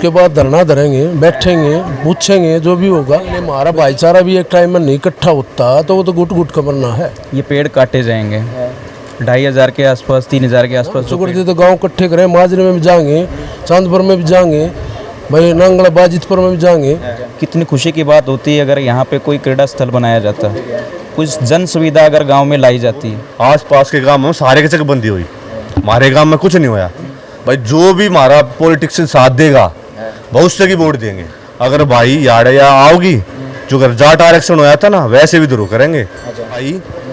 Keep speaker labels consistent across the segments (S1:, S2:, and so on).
S1: उसके बाद धरना धरेंगे, बैठेंगे, पूछेंगे जो भी होगा। हमारा भाईचारा भी एक टाइम में नहीं इकट्ठा होता तो वो तो गुट गुट का मरना है।
S2: ये पेड़ काटे जाएंगे 2500 के आसपास, 3000 के आसपास।
S1: चुकड़ती तो गांव इकट्ठे करें, माजरे में भी जाएंगे, चांदपुर में भी जाएंगे, भाई नांगला बाजितपुर में भी जाएंगे।
S2: कितनी खुशी की बात होती है अगर यहाँ पे कोई क्रीड़ा स्थल बनाया जाता, कुछ जन सुविधा अगर गांव में लाई जाती।
S3: आस पास के गांव में सारे की चकबंदी हुई, हमारे गांव में कुछ नहीं होया। भाई जो भी हमारा पॉलिटिक्स साथ देगा भविष्य की वोट देंगे। अगर भाई यार या आओगी जो अगर जाट आरक्षण होया था ना वैसे भी जरूर करेंगे। भाई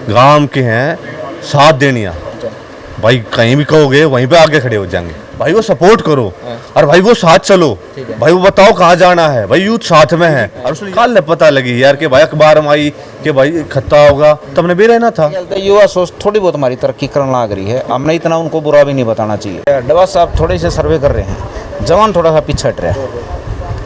S3: गांव के हैं साथ देनिया, भाई कहीं भी कहोगे वहीं पे आगे खड़े हो जाएंगे। भाई वो सपोर्ट करो और भाई वो साथ चलो। भाई वो बताओ कहाँ जाना है, भाई यूथ साथ में है। और उसने कल पता लगी यार कि भाई अखबार में आई कि भाई खत्ता होगा तब ने भी रहना था।
S4: युवा सोच थोड़ी बहुत हमारी तरक्की करने लग रही है, हमने इतना उनको बुरा भी नहीं बताना चाहिए। डबा साहब थोड़े से सर्वे कर रहे हैं, जवान थोड़ा सा पीछे हट रहा है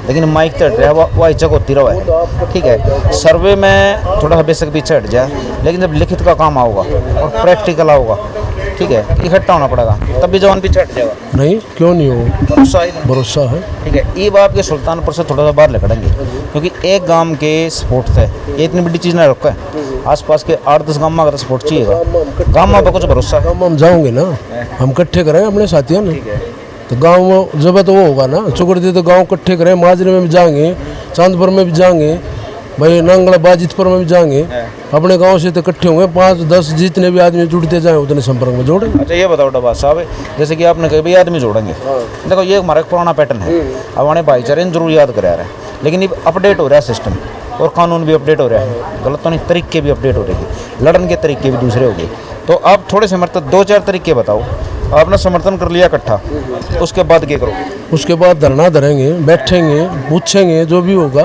S4: लेकिन माइक तो हट रहा है, वह इच्छा होती रहा है। ठीक है, सर्वे में थोड़ा सा बेशक पीछे हट जाए लेकिन जब लिखित का काम आऊगा और प्रैक्टिकल आऊगा, ठीक है, इकट्ठा होना पड़ेगा तब भी जवान पीछे हट जाएगा।
S1: नहीं क्यों नहीं हो, भरोसा है।
S4: ठीक है, ये बात के सुल्तानपुर से थोड़ा सा बाहर निकलेंगे क्योंकि एक गांव के सपोर्ट है, ये इतनी बड़ी चीज़ ना रखा है। आसपास के 8-10 गांव में अगर सपोर्ट चाहिएगा, गांव में कुछ भरोसा है।
S1: हम जाओगे ना, हम इकट्ठे करें अपने साथियों ने, तो गांव में जब तो वो होगा ना। चुकड़ती तो गांव इकट्ठे करें, माजरे में भी जाएंगे, चांदपुर में भी जाएंगे, भाई नांगला बाजितपुर में भी जाएंगे। अपने गांव से तो इकट्ठे होंगे, 5-10 जितने भी आदमी जुड़ते जाएं उतने संपर्क में जोड़ेंगे।
S4: अच्छा ये बताओ डबा साहब, जैसे कि आपने कहा भाई आदमी जोड़ेंगे, देखो ये हमारा एक पुराना पैटर्न है। अब हमारे भाईचारे जरूर याद करा रहे हैं लेकिन ये अपडेट हो रहा है सिस्टम, और कानून भी अपडेट हो रहा है, गलत तो नहीं, तरीके भी अपडेट हो रहे हैं, लड़न के तरीके भी दूसरे हो गए। तो आप थोड़े से मतलब 2-4 तरीके बताओ। आपने समर्थन कर लिया इकट्ठा, उसके बाद क्या करो?
S1: उसके बाद धरना धरेंगे, बैठेंगे, पूछेंगे जो भी होगा,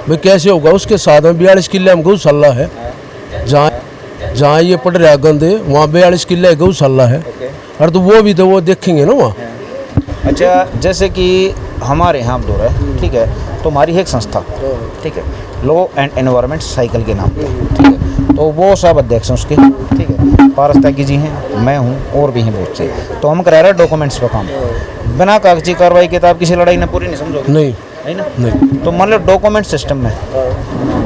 S1: भाई कैसे होगा। उसके साथ में 42 किले हम गौशाला है, जहाँ ये पड़ रहा गंदे वहाँ 42 किले गौशाला है। और तो वो भी तो वो देखेंगे ना वहाँ।
S4: अच्छा जैसे कि हमारे यहाँ दूर है, ठीक है, तो हमारी एक संस्था, ठीक है, लॉ एंड एनवायरनमेंट साइकिल के नाम पे, ठीक है, तो वो सब अध्यक्ष हैं उसके, ठीक है, पारस त्यागी जी हैं, मैं हूँ और भी हैं बहुत से। तो हम करा रहे हैं डॉक्यूमेंट्स पर काम, बिना कागजी कार्रवाई के तो आप किसी लड़ाई ने पूरी नहीं समझोगे।
S1: नहीं
S4: है ना?
S1: नहीं।
S4: तो मान लो डॉक्यूमेंट सिस्टम में,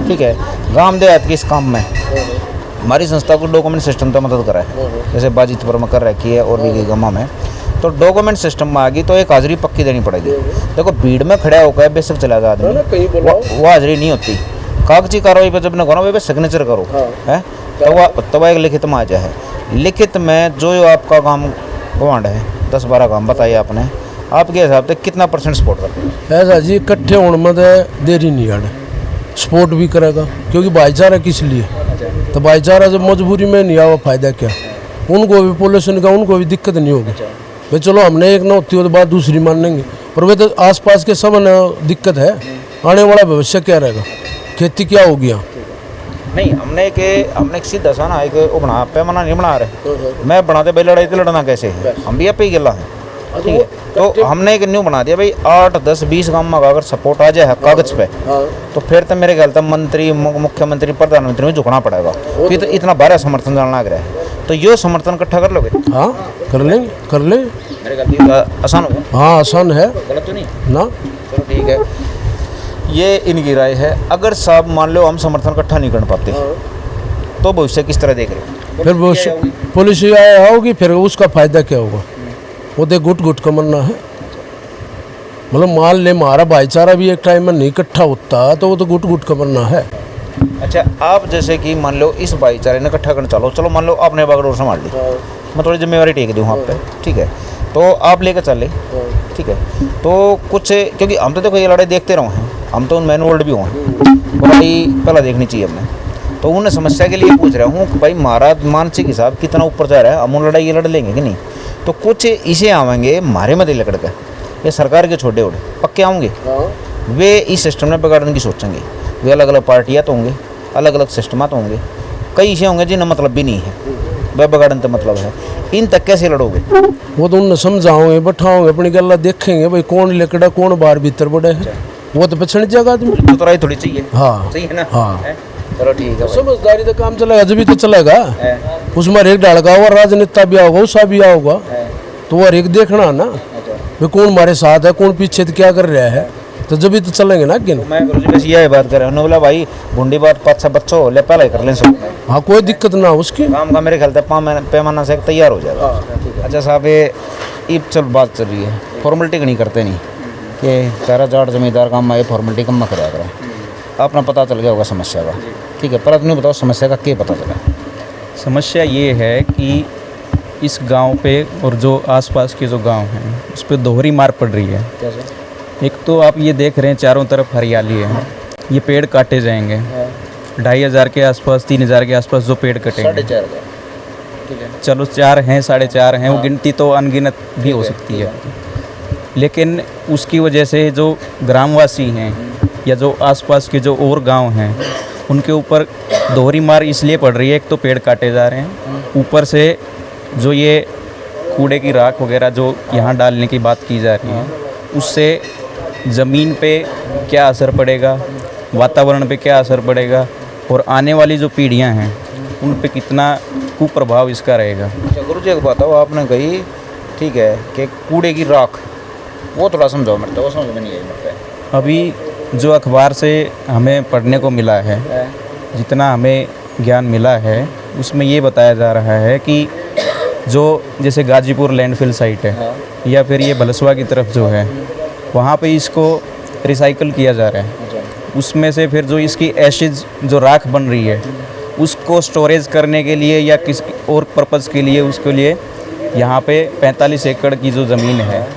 S4: ठीक है, गांव देहात के इस काम में हमारी संस्था को डॉक्यूमेंट सिस्टम तो मदद करा है, जैसे बाजितपुर में कर रखी है और भी कई गाँव में। तो डॉक्यूमेंट सिस्टम में आ गई तो एक हाजिरी पक्की देनी पड़ेगी। देखो भीड़ में खड़ा होकर बेशक चला गया आदमी, वो हाजिरी नहीं होती। कागजी कार्रवाई पर जब न करो वे सिग्नेचर करो है तो वह एक लिखित में आ जाए। लिखित में जो आपका काम गवांड है 10-12 काम बताइए आपने, आपके हिसाब से कितना % सपोर्ट करते हैं?
S1: ऐसा जी इकट्ठे होने में तो देरी नहीं आड़े, सपोर्ट भी करेगा क्योंकि भाईचारा किस लिए। तो भाईचारा जब मजबूरी में नहीं आवा फायदा क्या, उनको भी पोल्यूशन का उनको भी दिक्कत नहीं होगी। भाई चलो हमने एक ना होती हो तो बात दूसरी मान लेंगे, पर वे तो आसपास के सब दिक्कत है। आने वाला भविष्य क्या रहेगा, खेती क्या होगी यहाँ।
S4: नहीं हमने एक सीधा सा ना एक वो बना पैमाना नहीं बना रहे, मैं बनाते भाई लड़ाई तो लड़ना कैसे है, हम भी आप ही गिला है, ठीक है। तो हमने एक न्यू बना दिया भाई 8-10-20 गाँव में अगर सपोर्ट आ जाए कागज पे तो फिर तो मेरे ख्याल तक मंत्री, मुख्यमंत्री, प्रधानमंत्री में झुकना पड़ेगा, फिर तो इतना बड़ा समर्थन डालना लग रहा है। तो यो समर्थन इकट्ठा कर लोगे?
S1: हाँ कर लेंगे, कर लेंगे।
S4: मेरे ख्याल आसान होगा।
S1: हाँ आसान है,
S4: गलत तो नहीं
S1: ना।
S4: चलो ठीक है, ये इनकी राय है। अगर साहब मान लो हम समर्थन इकट्ठा नहीं कर पाते तो भविष्य किस तरह देख रहे हो?
S1: फिर पुलिस आओगी, फिर उसका फायदा क्या होगा? वो तो गुट गुट का मरना है। मतलब मान ले हमारा भाईचारा भी एक टाइम में नहीं इकट्ठा होता तो वो तो गुट गुट का मरना है।
S4: अच्छा आप जैसे कि मान लो इस भाईचारे ने इकट्ठा करना चलो मान लो आपने बागडोर संभाल ली, मैं थोड़ी जिम्मेवारी टेक दूँ आप पे, ठीक है, तो आप लेकर चले, ठीक है। तो कुछ क्योंकि हम तो देखो ये लड़ाई देखते रहो हैं, हम तो मैन वर्ल्ड भी हुए हैं, लड़ाई पहला देखनी चाहिए हमने। तो उन्हें समस्या के लिए पूछ रहा हूँ कि भाई हमारा मानसिक हिसाब कितना ऊपर जा रहा है, हम लड़ाई ये लड़ लेंगे कि नहीं। तो कुछ इसे आवेंगे हमारे मत लकड़ कर, ये सरकार के छोटे उड़े पक्के आएंगे, वे इस सिस्टम में बिगाड़ने की सोचेंगे। वे अलग अलग पार्टियाँ तो होंगे, अलग अलग सिस्टम तो होंगे, कई इसे होंगे जिन्हें मतलब भी नहीं है, वह बिगाड़ने तो मतलब है। इन तक कैसे लड़ोगे?
S1: वो तो उन्हें समझाओगे, बैठाओगे, अपनी गल्ला देखेंगे भाई कौन लेकड़ा कौन बाहर भीतर बड़े है, वो तो पछड़ जाएगा आदमी।
S4: तो राय थोड़ी चाहिए।
S1: हाँ
S4: सही है ना।
S1: हाँ
S4: चलो ठीक है,
S1: समझदारी तो काम चलेगा, जब भी तो चलेगा। उसमें हर एक डालगा हुआ राजनेता भी आओगा, उसका भी आओगा, तो वो हर एक देखना ना। वे कौन हमारे साथ है कौन पीछे तो क्या कर रहा है, तो जब भी तो चलेंगे ना आगे।
S4: मैं गुरु जी बस यही बात कर रहा हूँ, बोला भाई बूंदी बात 5-6 बच्चों हो ले पहले ही कर लें सब
S1: हाँ कोई दिक्कत ना हो उसकी।
S4: काम का मेरे ख्याल से 5 पैमाना से तैयार हो जाएगा। अच्छा साहब ये चल बात चल रही है फॉर्मेलिटी नहीं करते नहीं कि सारा जाट जमींदार काम में फॉर्मेलिटी कम कराया करें, अपना पता चल गया होगा समस्या का, ठीक है, पर अपने बताओ समस्या का क्या पता चला।
S2: समस्या ये है कि इस गांव पे और जो आसपास के जो गांव हैं उस पर दोहरी मार पड़ रही है। एक तो आप ये देख रहे हैं चारों तरफ हरियाली है, ये पेड़ काटे जाएंगे 2500 के आसपास 3000 के आसपास जो पेड़ कटेंगे,
S4: 4,500 ठीक है,
S2: चलो 4 हैं 4.5 हैं, वो गिनती तो अनगिनत भी हो सकती है, लेकिन उसकी वजह से जो ग्रामवासी हैं या जो आसपास के जो और गांव हैं उनके ऊपर दोहरी मार इसलिए पड़ रही है। एक तो पेड़ काटे जा रहे हैं, ऊपर से जो ये कूड़े की राख वगैरह जो यहाँ डालने की बात की जा रही है उससे ज़मीन पे क्या असर पड़ेगा, वातावरण पे क्या असर पड़ेगा और आने वाली जो पीढ़ियाँ हैं उन पे कितना कुप्रभाव इसका रहेगा।
S4: अच्छा गुरु जी एक बात हो आपने कही ठीक है कि कूड़े की राख, वो थोड़ा समझाओ मेरे को, वो समझ में नहीं आई मेरे को।
S2: अभी जो अखबार से हमें पढ़ने को मिला है, जितना हमें ज्ञान मिला है उसमें ये बताया जा रहा है कि जो जैसे गाजीपुर लैंडफिल साइट है या फिर ये भलसवा की तरफ जो है वहाँ पे इसको रिसाइकल किया जा रहा है, उसमें से फिर जो इसकी एशिड जो राख बन रही है उसको स्टोरेज करने के लिए या किसी और पर्पज़ के लिए उसके लिए यहाँ पे 45 एकड़ की जो ज़मीन है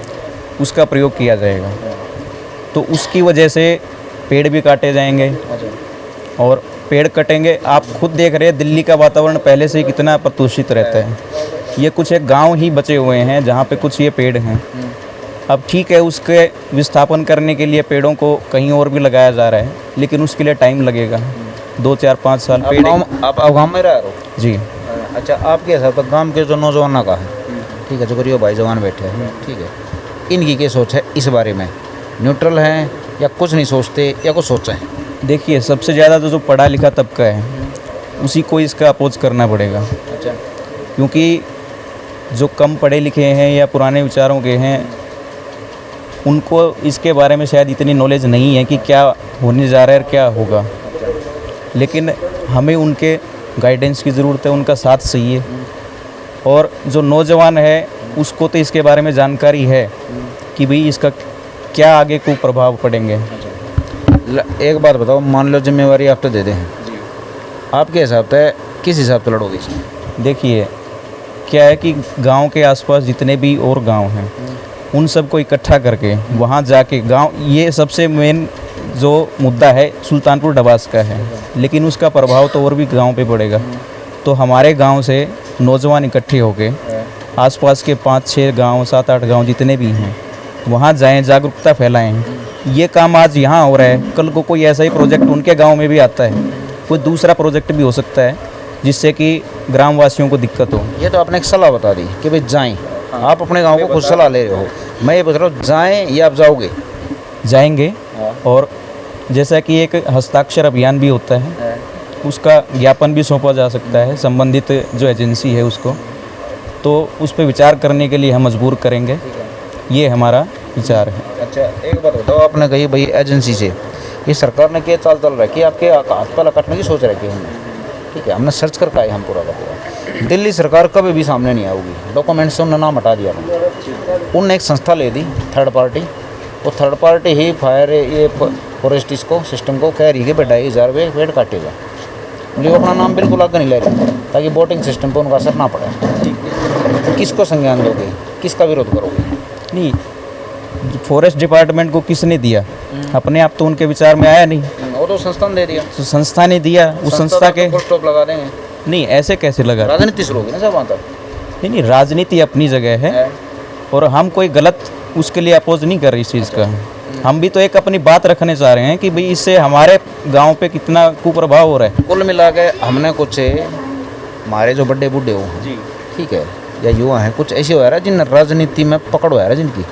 S2: उसका प्रयोग किया जाएगा। तो उसकी वजह से पेड़ भी काटे जाएंगे और पेड़ कटेंगे। आप खुद देख रहे हैं दिल्ली का वातावरण पहले से ही कितना प्रदूषित रहता है, ये कुछ एक गांव ही बचे हुए हैं जहाँ पे कुछ ये पेड़ हैं। अब ठीक है उसके विस्थापन करने के लिए पेड़ों को कहीं और भी लगाया जा रहा है, लेकिन उसके लिए टाइम लगेगा 2, 4, 5 साल। पेड़
S4: आप गाँव में रह रहे हो
S2: जी।
S4: अच्छा आपके हिसाब से गाँव के जो नौजवानों का है ठीक है, जो गरीब भाई जवान बैठे हैं ठीक है, इनकी क्या सोच है इस बारे में, न्यूट्रल हैं या कुछ नहीं सोचते या कुछ सोचते हैं?
S2: देखिए सबसे ज़्यादा तो जो पढ़ा लिखा तबका है उसी को इसका अपोज करना पड़ेगा।
S4: अच्छा
S2: क्योंकि जो कम पढ़े लिखे हैं या पुराने विचारों के हैं उनको इसके बारे में शायद इतनी नॉलेज नहीं है कि क्या होने जा रहा है और क्या होगा, लेकिन हमें उनके गाइडेंस की ज़रूरत है, उनका साथ चाहिए। और जो नौजवान है उसको तो इसके बारे में जानकारी है कि भाई इसका क्या आगे को प्रभाव पड़ेंगे।
S4: एक बात बताओ, मान लो जिम्मेवारी आप तो दे दें, आपके हिसाब से किस हिसाब से लड़ोगे इसमें?
S2: देखिए क्या है कि गांव के आसपास जितने भी और गांव हैं उन सबको इकट्ठा करके वहां जाके गांव, ये सबसे मेन जो मुद्दा है सुल्तानपुर डबास का है, लेकिन उसका प्रभाव तो और भी गांव पे पड़ेगा। तो हमारे गांव से नौजवान इकट्ठे होके आसपास के 5-6 गांव 7-8 गांव जितने भी हैं वहाँ जाएं, जागरूकता फैलाएं। ये काम आज यहाँ हो रहा है, कल को कोई ऐसा ही प्रोजेक्ट उनके गांव में भी आता है, कोई दूसरा प्रोजेक्ट भी हो सकता है जिससे कि ग्रामवासियों को दिक्कत हो।
S4: ये तो आपने एक सलाह बता दी कि भाई जाएं, आप अपने गांव को खुद सलाह ले रहे हो, मैं ये पूछ रहा हूँ जाएं या आप जाओगे?
S2: जाएंगे, और जैसा कि एक हस्ताक्षर अभियान भी होता है उसका ज्ञापन भी सौंपा जा सकता है संबंधित जो एजेंसी है उसको, तो उस पर विचार करने के लिए हम मजबूर करेंगे, ये हमारा विचार है।
S4: अच्छा एक बात बताओ, आपने कही भाई एजेंसी से, ये सरकार ने क्या चाल चल रखी है आपके हाथ पर काटने की सोच रखी है हमने, ठीक है, हमने सर्च कर पाए हम पूरा का पूरा। दिल्ली सरकार कभी भी सामने नहीं आऊगी, डॉक्यूमेंट से उन्होंने नाम हटा दिया। उनने एक संस्था ले दी थर्ड पार्टी, वो थर्ड पार्टी ही फायर ये फॉरेस्ट इसको सिस्टम को कह रही है कि 2,500 रुपये पेड़ काटेगा, लेकिन अपना नाम बिल्कुल आगे नहीं ले रहे ताकि वोटिंग सिस्टम पर उनका असर ना पड़े। किसको संज्ञान दोगे, किसका विरोध करोगे?
S2: नहीं, फॉरेस्ट डिपार्टमेंट को किसने दिया? अपने आप तो उनके विचार में आया नहीं,
S4: वो तो संस्था ने दे दिया,
S2: तो संस्था ने दिया, उस संस्था के
S4: स्टॉप लगा देंगे।
S2: नहीं ऐसे कैसे लगा?
S4: राजनीति शुरू होगी ना सब वहाँ तक।
S2: नहीं, राजनीति अपनी जगह है और हम कोई गलत उसके लिए अपोज नहीं कर रही इस चीज़ का। हम भी तो एक अपनी बात रखने चाह रहे हैं कि भाई इससे हमारे गांव पे कितना कुप्रभाव हो रहा है।
S4: कुल मिला के हमने कुछ हमारे जो बड़े बूढ़े हो जी ठीक है या युवा हैं, कुछ ऐसे हो रहा है जिन राजनीति में पकड़ हो रहा है जिनकी,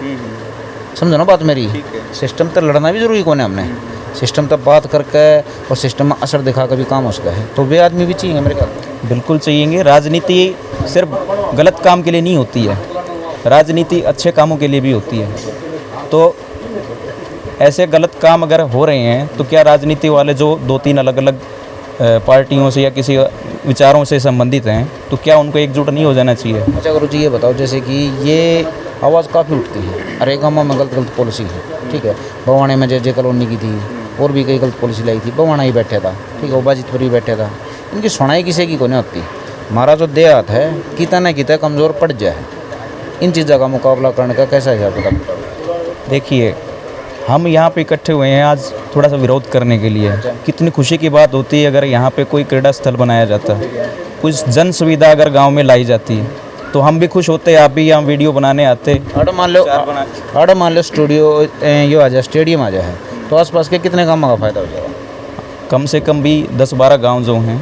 S4: समझो ना बात मेरी। सिस्टम तक लड़ना भी जरूरी कौन है, हमने सिस्टम तक बात करके और सिस्टम में असर दिखा कर भी काम हो सका है, तो वे आदमी भी चाहिए मेरे ख्याल।
S2: बिल्कुल चाहिए। राजनीति सिर्फ गलत काम के लिए नहीं होती है, राजनीति अच्छे कामों के लिए भी होती है। तो ऐसे गलत काम अगर हो रहे हैं तो क्या राजनीति वाले जो 2-3 अलग अलग पार्टियों से या किसी विचारों से संबंधित हैं तो क्या उनको एकजुट नहीं हो जाना चाहिए?
S4: अच्छा गुरु जी ये बताओ, जैसे कि ये आवाज़ काफ़ी उठती है, अरे गाँव में गलत पॉलिसी है, ठीक है। बवाने में जे कॉलोनी की थी और भी कई गलत पॉलिसी लाई थी, बवाना ही बैठा था, ठीक है, वो बाजित पर ही बैठा था। इनकी सुनाई किसी की को नहीं होती। हमारा जो देहात है कितना न कितना कमज़ोर पड़ जाए, इन चीज़ों का मुकाबला करने का कैसा है पता?
S2: देखिए, हम यहाँ पे इकट्ठे हुए हैं आज थोड़ा सा विरोध करने के लिए। कितनी खुशी की बात होती है अगर यहाँ पे कोई क्रीड़ा स्थल बनाया जाता, कुछ जन सुविधा अगर गांव में लाई जाती तो हम भी खुश होते। आप भी यहाँ वीडियो बनाने आते।
S4: अरे मान लो स्टूडियो ये आ जाए, स्टेडियम आ जाए, तो आसपास के कितने गाँव का फ़ायदा हो जाएगा?
S2: कम से कम भी 10-12 गांव जो हैं।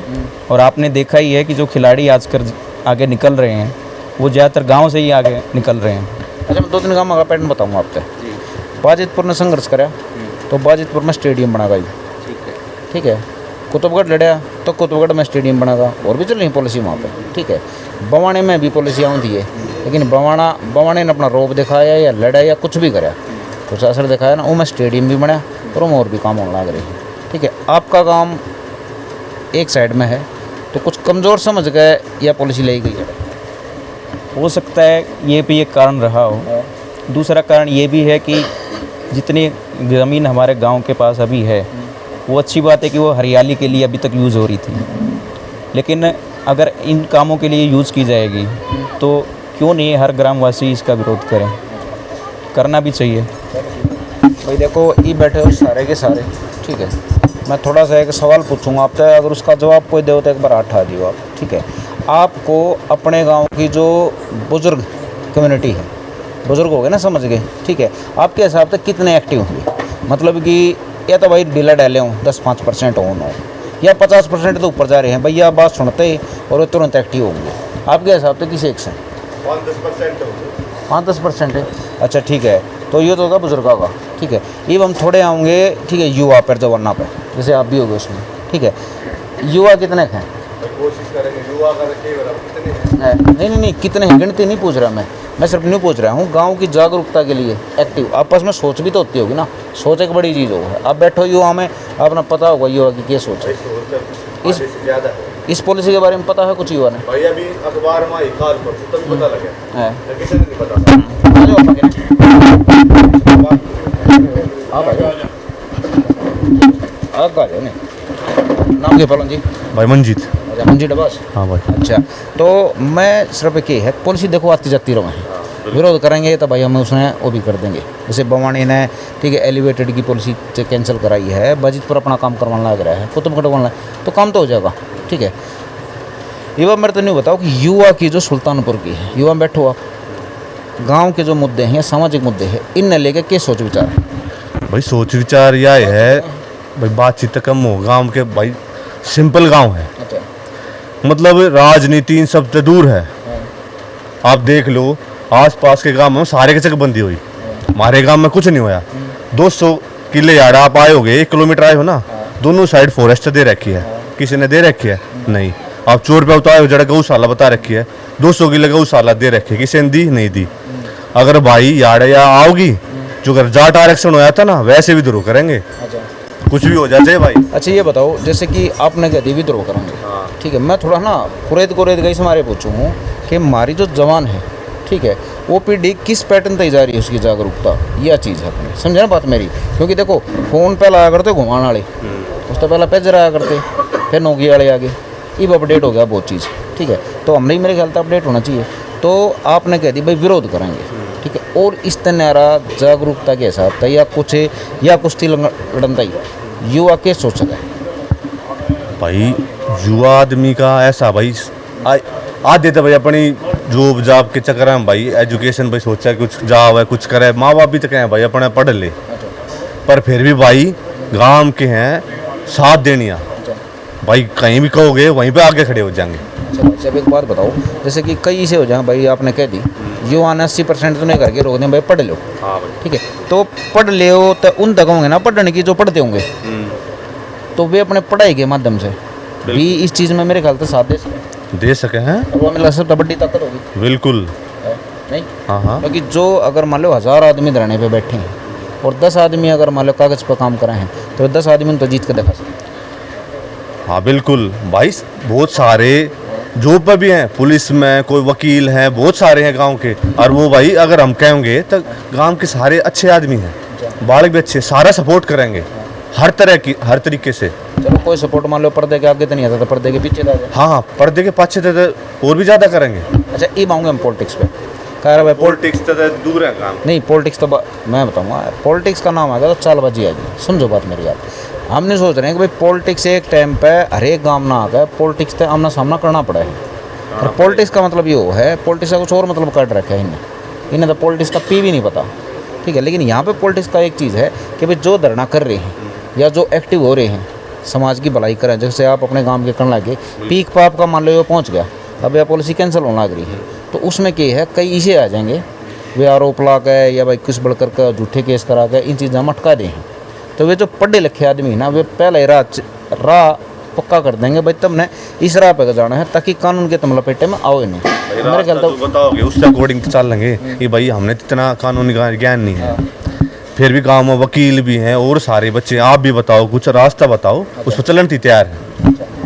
S2: और आपने देखा ही है कि जो खिलाड़ी आजकल आगे निकल रहे हैं वो ज़्यादातर गांव से ही आगे निकल रहे हैं।
S4: अच्छा, मैं 2-3 गाँव का पैटर्न बताऊँगा आपसे। बाजितपुर ने संघर्ष करा तो बाजितपुर में स्टेडियम बना गई, ठीक है। कुतुबगढ़ लड़ा तो कुतुबगढ़ में स्टेडियम बनागा, और भी चल रही पॉलिसी वहाँ पे, ठीक है। बवाने में भी पॉलिसी आती है, लेकिन बवाने ने अपना रोब दिखाया या लड़ा या कुछ भी करा, कुछ असर दिखाया ना, वो में स्टेडियम भी बना और वो और भी काम होने लग रही है, ठीक है। आपका काम एक साइड में है तो कुछ कमज़ोर समझ गए या पॉलिसी लाई गई है?
S2: हो सकता है ये भी एक कारण रहा हो। दूसरा कारण ये भी है कि जितनी ज़मीन हमारे गांव के पास अभी है वो अच्छी बात है कि वो हरियाली के लिए अभी तक यूज़ हो रही थी, लेकिन अगर इन कामों के लिए यूज़ की जाएगी तो क्यों नहीं हर ग्रामवासी इसका विरोध करें? करना भी चाहिए।
S4: भाई देखो, ये बैठे हो सारे के सारे, ठीक है। मैं थोड़ा सा एक सवाल पूछूंगा आपसे, अगर उसका जवाब कोई दे तो एक बार हाथ उठा दियो आप, ठीक है। आपको अपने गांव की जो बुज़ुर्ग कम्युनिटी है, बुज़ुर्ग हो गए ना, समझ गए, ठीक है, आपके हिसाब से कितने एक्टिव होंगे? मतलब कि या तो भाई ढीला डाले हों 10-5% हो, या 50% तो ऊपर जा रहे हैं भैया, बात सुनते ही और वो तुरंत एक्टिव होंगे? आपके हिसाब से किस एक से? 5-10% है। अच्छा ठीक है, तो ये तो होगा बुजुर्गों का, ठीक है। ये हम थोड़े आएंगे, ठीक है, युवा पर, जवाना पर, जैसे आप भी हो गए उसमें, ठीक है। युवा कितने हैं?
S3: कोशिश करेंगे युवा का कितने
S4: हैं? नहीं, कितने हैं गिनती नहीं पूछ रहा मैं सिर्फ नहीं पूछ रहा हूँ, गांव की जागरूकता के लिए एक्टिव। आपस में सोच भी तो होती होगी ना, सोच एक बड़ी चीज़ होगी। आप बैठो युवा में, अपना पता होगा युवा की क्या सोच है। इस पॉलिसी के बारे में पता है कुछ युवा ने?
S3: भाई अभी अखबार में एक काल पर तब पता लगा
S4: है,
S3: किसी ने नहीं पता।
S4: आप आ जाओ नहीं। नाम क्या पलन जी?
S3: भाई मंजीत।
S4: अच्छा, मंजीत अब्बास।
S3: हाँ भाई।
S4: अच्छा, तो मैं सिर्फ एक ही है, पॉलिसी देखो आती जाती रहो, विरोध करेंगे तो भाई हम उसने वो भी कर देंगे। जैसे बवानी ने, ठीक है, एलिवेटेड की पॉलिसी कैंसिल कराई है, बाजितपुर अपना काम करवाना लग रहा है, कुतुबगढ़ बनना है, तो काम तो हो जाएगा, ठीक है। युवा मेरे तो नहीं बताओ कि युवा की जो सुल्तानपुर की है, युवा बैठो आप, गांव के जो मुद्दे हैं, सामाजिक मुद्दे हैं, इनने लेके क्या सोच विचार है?
S3: भाई सोच विचार यह है भाई, बातचीत कम हो, गांव के भाई सिंपल गांव है,
S4: अच्छा,
S3: मतलब राजनीति इन सब से दूर है। आप देख लो आसपास के गांव में सारे की चकबंदी हुई, हमारे गांव में कुछ नहीं होया। 200 किले यार्ड आप आए होगे, 1 किलोमीटर आए हो ना, दोनों साइड फॉरेस्ट दे रखी है, किसी ने दे रखी है? नहीं। आप चोर पे उतारे हो, जरा गौशाला बता रखी है, 200 किले गौशाला दे रखी है, किसी ने दी नहीं दी। अगर भाई यार्ड या आओगी, जो अगर जाट आरक्षण होया था ना, वैसे विद्रोह करेंगे,
S4: अच्छा,
S3: कुछ भी हो जाए भाई।
S4: अच्छा ये बताओ, जैसे कि आपने कह दी विद्रोह करेंगे, ठीक है, मैं थोड़ा ना कुरेद गई से हमारे पूछूँ कि हमारी जो जवान है, ठीक है, वो पीढ़ी किस पैटर्न तक जा रही है, उसकी जागरूकता, यह चीज़ है अपनी, समझे ना बात मेरी? क्योंकि देखो फ़ोन पे लाया करते घुमाने वाले, उस तो पहले पेजर आया करते, फिर नोकिया वाले आगे, अब अपडेट हो गया बहुत चीज़, ठीक है। तो हमने ही मेरे ख्याल से अपडेट होना चाहिए। तो आपने कह दी भाई विरोध करेंगे, ठीक है, और इस तरह जागरूकता के हिसाब से या कुश्ती लड़नता ही युवा के सोच है
S3: भाई? युवा आदमी का ऐसा भाई आज देते भाई अपनी जॉब जाब के चक्कर में भाई, एजुकेशन भाई सोचा कुछ जाव है, कुछ करे, माँ बाप भी तो कहें भाई अपने पढ़ ले, पर फिर भी भाई गांव के हैं साथ देनिया, भाई कहीं भी कहोगे वहीं पे आगे खड़े हो जाएंगे।
S4: चलो अच्छा, एक बात बताओ, जैसे कि कई से हो जाए भाई, आपने कह दी युवा ने 80% तो नहीं करके रोक दें भाई, पढ़ लो, ठीक है, तो पढ़ लो तो उन तक होंगे ना पढ़ने की जो पढ़ते होंगे, तो वे अपने पढ़ाई के माध्यम से भी इस चीज़ में मेरे ख्याल से साथ दे सके
S3: हैं।
S4: वो मेरे सबसे बड़ी ताकत होगी।
S3: बिल्कुल
S4: नहीं,
S3: हाँ हाँ
S4: क्योंकि जो अगर मान लो 1000 आदमी धरने पे बैठे हैं और 10 आदमी अगर मान लो कागज़ पर काम कर रहे हैं तो 10 आदमी तो जीत के दिखा सकते हैं।
S3: हाँ बिल्कुल भाई, बहुत सारे जॉब पर भी हैं, पुलिस में कोई वकील हैं, बहुत सारे हैं गांव के। और वो भाई अगर हम कहेंगे तो गांव के सारे अच्छे आदमी हैं, बालक भी अच्छे, सारा सपोर्ट करेंगे हर तरह की, हर तरीके से।
S4: चलो कोई सपोर्ट मान लो पर्दे के आगे तो नहीं आता, तो पर्दे के पीछे था।
S3: हाँ हाँ, पर्दे के पाछे तो और भी ज़्यादा करेंगे।
S4: अच्छा, ये मांगूंगे हम पॉलिटिक्स पे, कह रहा भाई
S3: पॉलिटिक्स तो दूर है काम।
S4: नहीं, पॉलिटिक्स तो मैं बताऊंगा, पॉलिटिक्स का नाम आएगा तो चालबाजी आएगी। समझो बात मेरी यार, हम नहीं सोच रहे हैं कि भाई पॉलिटिक्स एक टाइम पे हर एक गाँव ना आकर पॉलिटिक्स से आमना सामना करना पड़ा है। और पॉलिटिक्स का मतलब ये है, पॉलिटिक्स का कुछ और मतलब काट रखा है इन्हें तो पॉलिटिक्स का पी भी नहीं पता, ठीक है। लेकिन यहाँ पे पॉलिटिक्स का एक चीज़ है कि भाई जो धरना कर रहे हैं या जो एक्टिव हो रहे हैं, समाज की भलाई करें, जैसे आप अपने गांव के करने लगे, पीक पाप का मान लो ये पहुँच गया, अब यह पॉलिसी कैंसिल होने लग रही है, तो उसमें क्या है, कई इसे आ जाएंगे वे आरोप ला के या भाई कुछ बढ़कर के झूठे केस करा के इन चीज़ें में अटका दें। तो वे जो पढ़े लिखे आदमी ना, वे पहले राह पक्का कर देंगे भाई तुमने इस राह पे जाना है, ताकि कानून के तुम लपेटे में आओ नहीं। मेरे ख्याल तो
S3: बताओगे उससे अकॉर्डिंग चल लेंगे कि भाई हमने इतना कानूनी ज्ञान नहीं है, फिर भी गाँव में वकील भी हैं और सारे बच्चे। आप भी बताओ, कुछ रास्ता बताओ, उस पर चलन की तैयार है।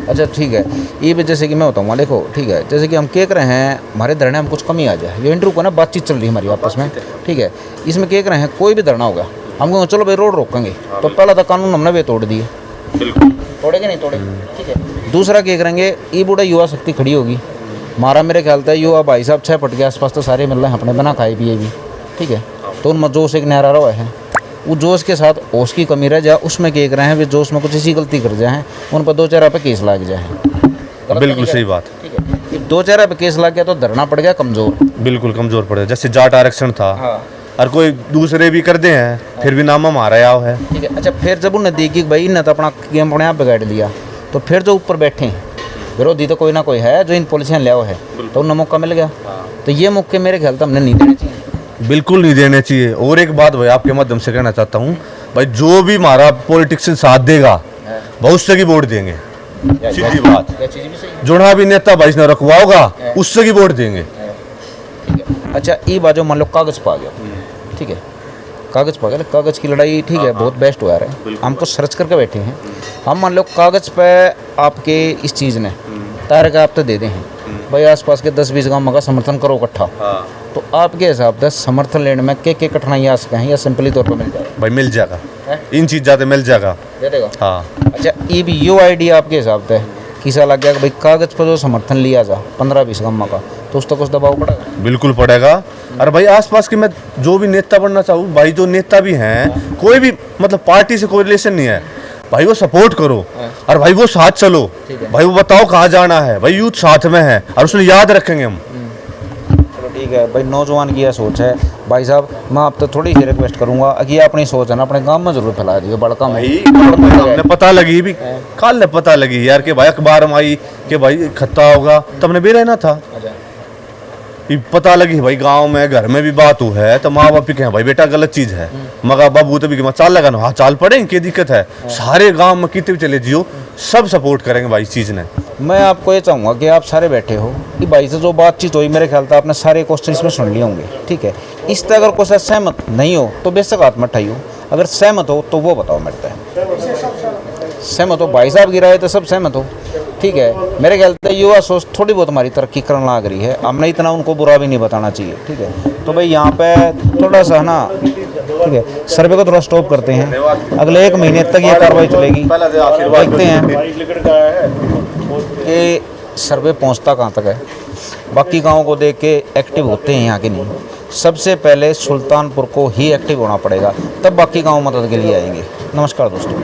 S4: अच्छा ठीक है, ये भी जैसे कि मैं बताऊँगा, देखो ठीक है, जैसे कि हम कह रहे हैं हमारे धरने में कुछ कमी आ जाए, ये इंटरव्यू को ना बातचीत चल रही है हमारी आपस में, ठीक है। इसमें कह रहे हैं कोई भी धरना होगा, हम कहेंगे चलो भाई रोड रोकेंगे, तो पहला तो कानून हमने वे तोड़ दिए, तोड़ेंगे नहीं तोड़े, ठीक है। दूसरा क्या करेंगे, ये बूढ़ा युवा शक्ति खड़ी होगी, हमारा मेरे ख्याल से युवा भाई साहब 6 फट के आसपास तो सारे मिल रहे हैं अपने बना खाए पिए भी, ठीक है। तो उनमें जोश एक नहरा रहा है, वो जोश के साथ होश की कमी रह जाए, उसमें क्या कर रहे हैं, वे जोश में कुछ ऐसी गलती कर जाए, उन पर 2-4 पे केस लग जाए।
S3: बिल्कुल सही बात,
S4: ठीक है। 2-4 पे केस लग गया तो धरना पड़ गया कमज़ोर,
S3: बिल्कुल कमज़ोर पड़ गया। जैसे जाट आरक्षण था, और कोई दूसरे भी कर दे हैं, फिर भी नाम हमारा याव है, ठीक
S4: है। अच्छा, फिर जब उन्हें देखी भाई इन्हें तो अपना गेम अपने आप बिगाड़ लिया, तो फिर जो ऊपर बैठे हैं विरोधी तो कोई ना कोई है जो इन पॉलिसियाँ ले है, तो उन्हें मौका मिल गया। तो ये मौके मेरे ख्याल से हमने नहीं देने चाहिए,
S3: बिल्कुल नहीं देने चाहिए। और एक बात भाई आपके माध्यम से कहना चाहता हूँ, भाई जो भी हमारा पॉलिटिक्स साथ देगा भविष्य की वोट देंगे, सीधी बात। जोड़ा भी नेता भाई ने रखवा होगा उससे की वोट देंगे।
S4: अच्छा, ये बात जो मान लो कागज़ पा गया, ठीक है, कागज़ पा गया, कागज़ की लड़ाई ठीक है, बहुत बेस्ट हुआ है, हमको सर्च करके बैठे हैं हम। मान लो कागज़ पे आपके इस चीज़ ने तार का आप तो दे दें हैं भाई, आसपास के 10-20 गाँव का समर्थन करो इकट्ठा, तो आपके हिसाब से समर्थन लेने में क्या कठिनाई आ सकें या सिंपली तौर पर मिल जाएगा?
S3: भाई मिल जाएगा, इन चीज़ ज़्यादा मिल जाएगा,
S4: दे देगा।
S3: हाँ।
S4: अच्छा, ये भी यो आइडिया आपके हिसाब से किसा लग गया कि भाई कागज़ पर जो समर्थन लिया जा 15-20 गाँव का, तो उस तक कुछ दबाव पड़ेगा?
S3: बिल्कुल पड़ेगा। और भाई आसपास के मैं जो भी नेता बनना चाहूँ, भाई जो नेता भी हैं, कोई भी मतलब पार्टी से कोई रिलेशन नहीं है भाई, वो सपोर्ट करो और भाई वो साथ चलो, भाई वो बताओ कहाँ जाना है, भाई यूथ साथ में है और उसने याद रखेंगे हम।
S4: चलो ठीक है भाई, नौजवान की यह सोच है भाई साहब, मैं आप तो थोड़ी सी रिक्वेस्ट करूंगा कि अपनी सोच है ना अपने गांव में जरूर फैला दियो, बड़का में
S3: हमने पता लगी भी कल ने पता लगी यार कि भाई अखबार में आई कि भाई खत्ता होगा, तब हमने भी रहना था, पता लगी भाई गांव में घर में भी बात हुआ है, तो माँ बाप भी कहें भाई बेटा गलत चीज है, मगर बाबू तो भी चाल लगा हाँ चाल पड़े, क्या दिक्कत है, सारे गांव में कितने भी चले जियो सब सपोर्ट करेंगे भाई इस चीज ने।
S4: मैं आपको ये चाहूँगा कि आप सारे बैठे हो कि भाई से जो बातचीत हुई, मेरे ख्याल से आपने सारे क्वेश्चन इसमें सुन लिए होंगे, ठीक है। इस तरह अगर क्वेश्चन सहमत नहीं हो तो बेशक हाथ में उठाइयो, अगर सहमत हो तो वो बताओ मेरे को, सहमत हो भाई साहब की राय तो सब सहमत हो, ठीक है। मेरे ख्याल से युवा सोच थोड़ी बहुत हमारी तरक्की करने लग रही है, हमने इतना उनको बुरा भी नहीं बताना चाहिए, ठीक है। तो भाई यहाँ पे थोड़ा सा ना, ठीक है, सर्वे को थोड़ा स्टॉप करते हैं, अगले 1 महीने तक ये कार्रवाई चलेगी, देखते हैं कि सर्वे पहुँचता कहाँ तक है, बाकी गाँव को देख के एक्टिव होते हैं यहाँ के नहीं, सबसे पहले सुल्तानपुर को ही एक्टिव होना पड़ेगा, तब बाकी गाँव मदद के लिए आएंगे। नमस्कार दोस्तों।